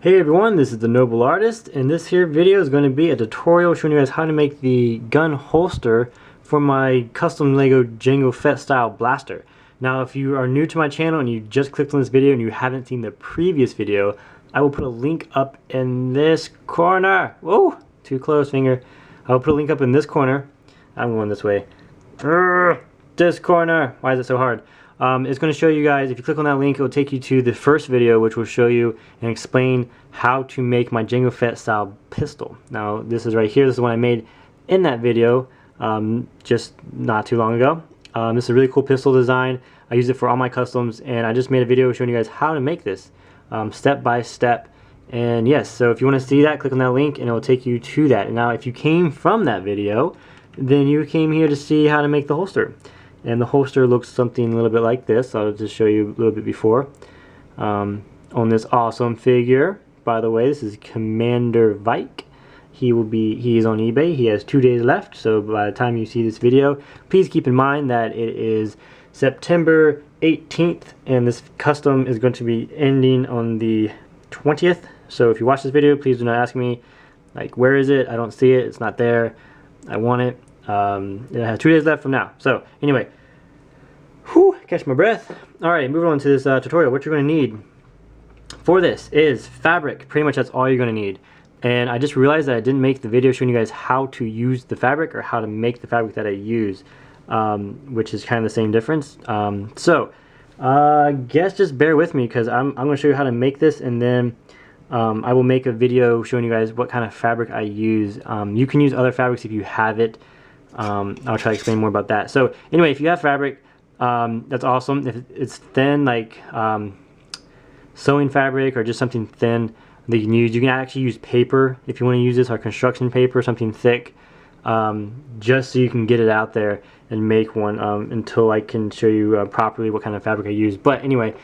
Hey everyone, this is the Noble Artist, and this here video is going to be a tutorial showing you guys how to make the gun holster for my custom Lego Jango Fett style blaster. Now if you are new to my channel and you just clicked on this video and you haven't seen the previous video, I will put a link up in this corner. Whoa, too close finger. I will put a link up in this corner. I'm going this way. This corner. Why is it so hard? It's going to show you guys, if you click on that link, it will take you to the first video, which will show you and explain how to make my Jango Fett style pistol. Now this is right here. This is one I made in that video just not too long ago. This is a really cool pistol design. I use it for all my customs, and I just made a video showing you guys how to make this step by step. And yes, so if you want to see that, click on that link and it will take you to that. And now if you came from that video, then you came here to see how to make the holster. And the holster looks something a little bit like this. I'll just show you a little bit before. On this awesome figure, by the way, this is Commander Vike. He is on eBay. He has 2 days left, so by the time you see this video, please keep in mind that it is September 18th, and this custom is going to be ending on the 20th. So if you watch this video, please do not ask me, like, where is it? I don't see it. It's not there. I want it. It has 2 days left from now. So anyway, whew, catch my breath. Alright, moving on to this tutorial. What you're going to need for this is fabric. Pretty much that's all you're going to need. And I just realized that I didn't make the video showing you guys how to use the fabric or how to make the fabric that I use, which is kind of the same difference. Guess just bear with me, because I'm going to show you how to make this, and then I will make a video showing you guys what kind of fabric I use. You can use other fabrics if you have it. I'll try to explain more about that. So anyway, if you have fabric, that's awesome. If it's thin, like sewing fabric or just something thin that you can use, you can actually use paper if you want to use this, or construction paper, something thick, just so you can get it out there and make one until I can show you properly what kind of fabric I use. But anyway,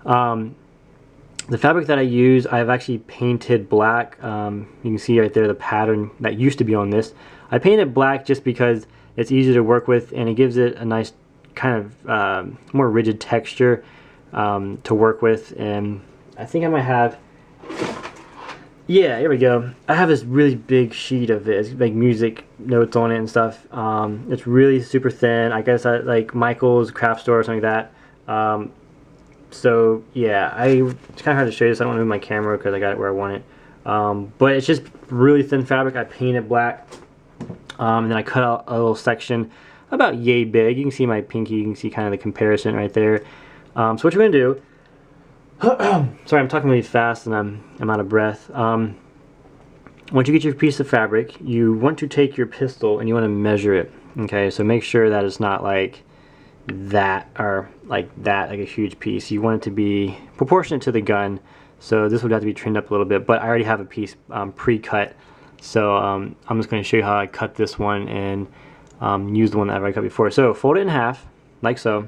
the fabric that I use, I've actually painted black. You can see right there the pattern that used to be on this. I painted black just because it's easy to work with, and it gives it a nice kind of more rigid texture to work with. And I think I might have, yeah, here we go. I have this really big sheet of it. It's like music notes on it and stuff. It's really super thin. I guess I like Michael's craft store or something like that. So yeah, it's kind of hard to show you this. I don't want to move my camera because I got it where I want it. But it's just really thin fabric. I painted black. And then I cut out a little section about yay big. You can see my pinky. You can see kind of the comparison right there. So what you're going to do, sorry, I'm talking really fast and I'm out of breath. Once you get your piece of fabric, you want to take your pistol and you want to measure it. Okay, so make sure that it's not like that, or like that, like a huge piece. You want it to be proportionate to the gun. So this would have to be trimmed up a little bit, but I already have a piece pre-cut. So I'm just going to show you how I cut this one and use the one that I've already cut before. So fold it in half, like so.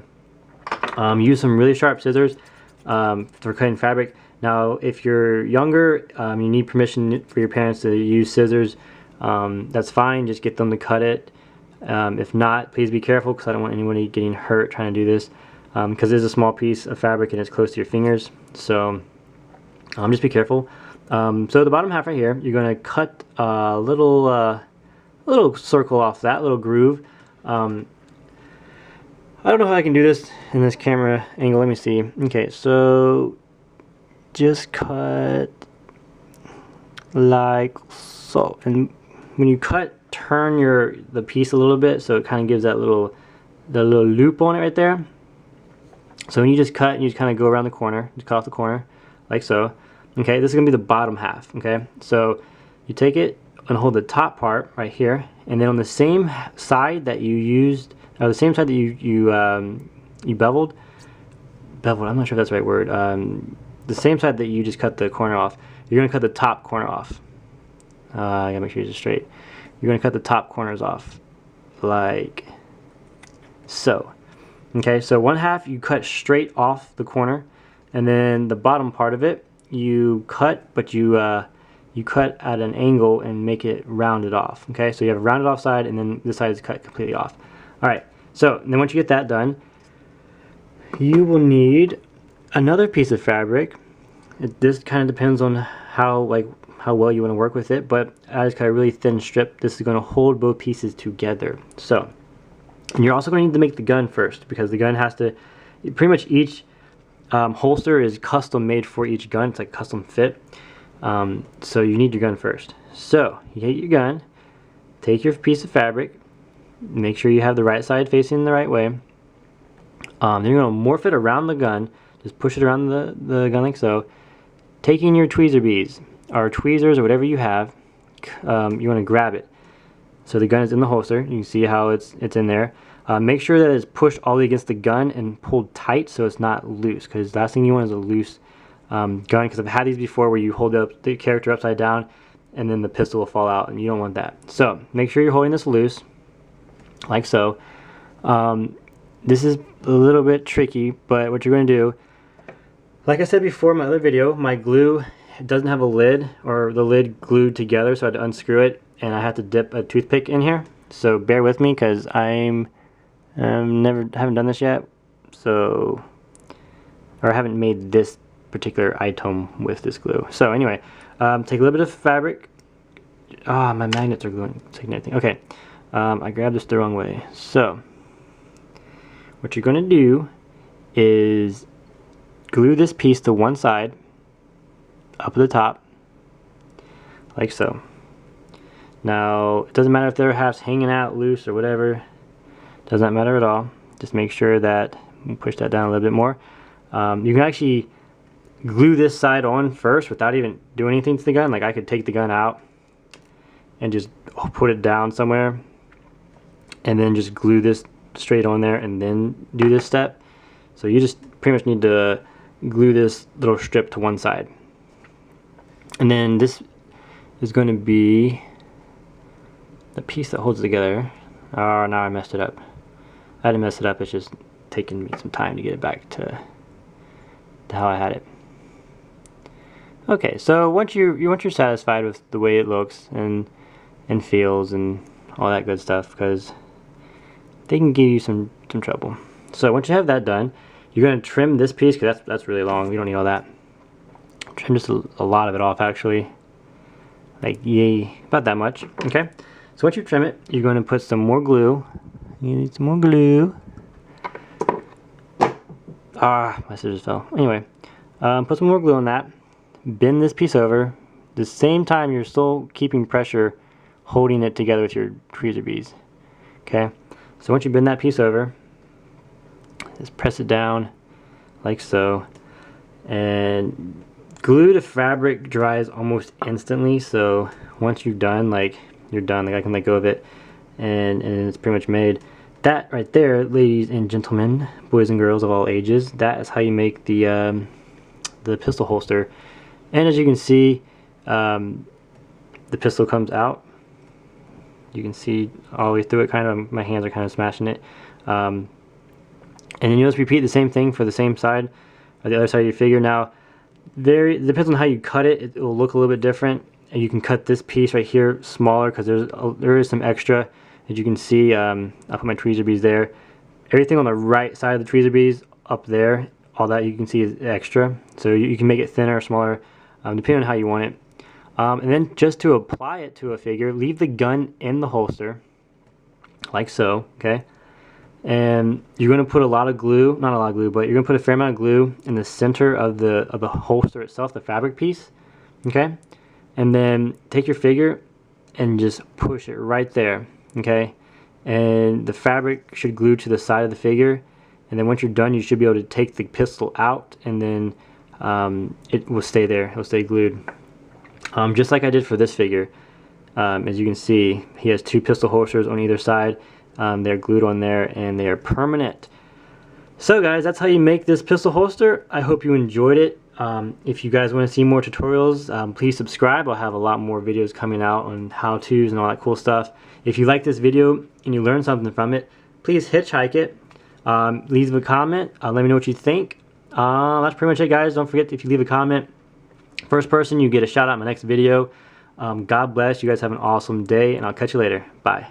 Use some really sharp scissors for cutting fabric. Now, if you're younger, you need permission for your parents to use scissors. That's fine. Just get them to cut it. If not, please be careful, because I don't want anybody getting hurt trying to do this. Because it is a small piece of fabric and it's close to your fingers. So just be careful. So the bottom half right here, you're going to cut a little circle off that little groove. I don't know how I can do this in this camera angle. Let me see. Okay, so just cut like so. And when you cut, turn the piece a little bit so it kind of gives that little loop on it right there. So when you just cut, you just kind of go around the corner, just cut off the corner like so. Okay, this is going to be the bottom half. Okay, so you take it and hold the top part right here, and then on the same side that you used, or the same side that you beveled, I'm not sure if that's the right word, the same side that you just cut the corner off, you're going to cut the top corner off. You gotta make sure it's straight. You're going to cut the top corners off like so. Okay, so one half you cut straight off the corner, and then the bottom part of it you cut, but you cut at an angle and make it rounded off. Okay, so you have a rounded off side, and then this side is cut completely off. Alright, so then once you get that done, you will need another piece of fabric, This kind of depends on how well you want to work with it, but I just got a really thin strip. This is going to hold both pieces together. So, and you're also going to need to make the gun first, because the gun has to, pretty much each holster is custom made for each gun. It's like custom fit. So you need your gun first. So you get your gun, take your piece of fabric, make sure you have the right side facing the right way. Then you're going to morph it around the gun, just push it around the gun like so. Taking your tweezer beads, or tweezers, or whatever you have, you want to grab it. So the gun is in the holster. You can see how it's in there. Make sure that it's pushed all the way against the gun and pulled tight so it's not loose, because the last thing you want is a loose gun, because I've had these before where you hold up the character upside down and then the pistol will fall out, and you don't want that. So make sure you're holding this loose like so. This is a little bit tricky, but what you're going to do, like I said before in my other video, my glue doesn't have a lid, or the lid glued together, so I had to unscrew it, and I had to dip a toothpick in here. So bear with me, because haven't done this yet, so, or I haven't made this particular item with this glue. So anyway, take a little bit of fabric. My magnets are gluing, taking everything. Okay, I grabbed this the wrong way. So what you're going to do is glue this piece to one side, up at the top, like so. Now, it doesn't matter if they're halves hanging out loose or whatever. Does not matter at all. Just make sure that, push that down a little bit more. You can actually glue this side on first without even doing anything to the gun. Like I could take the gun out and just put it down somewhere, and then just glue this straight on there and then do this step. So you just pretty much need to glue this little strip to one side. And then this is going to be the piece that holds it together. Oh, now I messed it up. I didn't mess it up, it's just taking me some time to get it back to how I had it. Okay, so once you're satisfied with the way it looks and feels and all that good stuff, because they can give you some trouble. So once you have that done, you're going to trim this piece, because that's really long. We don't need all that. Trim just a lot of it off, actually. Like, yay, about that much. Okay, so once you trim it, you're going to put some more glue. You need some more glue. My scissors fell. Anyway, put some more glue on that. Bend this piece over. At the same time, you're still keeping pressure, holding it together with your tweezer beads. Okay, so once you bend that piece over, just press it down like so, and glue to fabric dries almost instantly. So once you're done, like you're done, like I can let go of it, and it's pretty much made. That right there, ladies and gentlemen, boys and girls of all ages, that is how you make the pistol holster. And as you can see, the pistol comes out. You can see all the way through it. Kind of, my hands are kind of smashing it. And then you just repeat the same thing for the same side, or the other side of your figure. Now, it depends on how you cut it. It will look a little bit different. And you can cut this piece right here smaller, because there is some extra. As you can see, I'll put my tweezer beads there. Everything on the right side of the tweezer beads up there, all that you can see is extra. So you can make it thinner or smaller, depending on how you want it. And then just to apply it to a figure, leave the gun in the holster, like so, okay? And you're going to put a lot of glue, not a lot of glue, but you're going to put a fair amount of glue in the center of the holster itself, the fabric piece, okay? And then take your figure and just push it right there, okay? And the fabric should glue to the side of the figure, and then once you're done, you should be able to take the pistol out, and then it will stay there. It will stay glued. Just like I did for this figure. As you can see, he has two pistol holsters on either side. They're glued on there, and they are permanent. So guys, that's how you make this pistol holster. I hope you enjoyed it. If you guys want to see more tutorials, please subscribe. I'll have a lot more videos coming out on how-tos and all that cool stuff. If you like this video and you learned something from it, please hitchhike it. Leave a comment. Let me know what you think. That's pretty much it, guys. Don't forget, if you leave a comment, first person, you get a shout out in my next video. God bless. You guys have an awesome day, and I'll catch you later. Bye.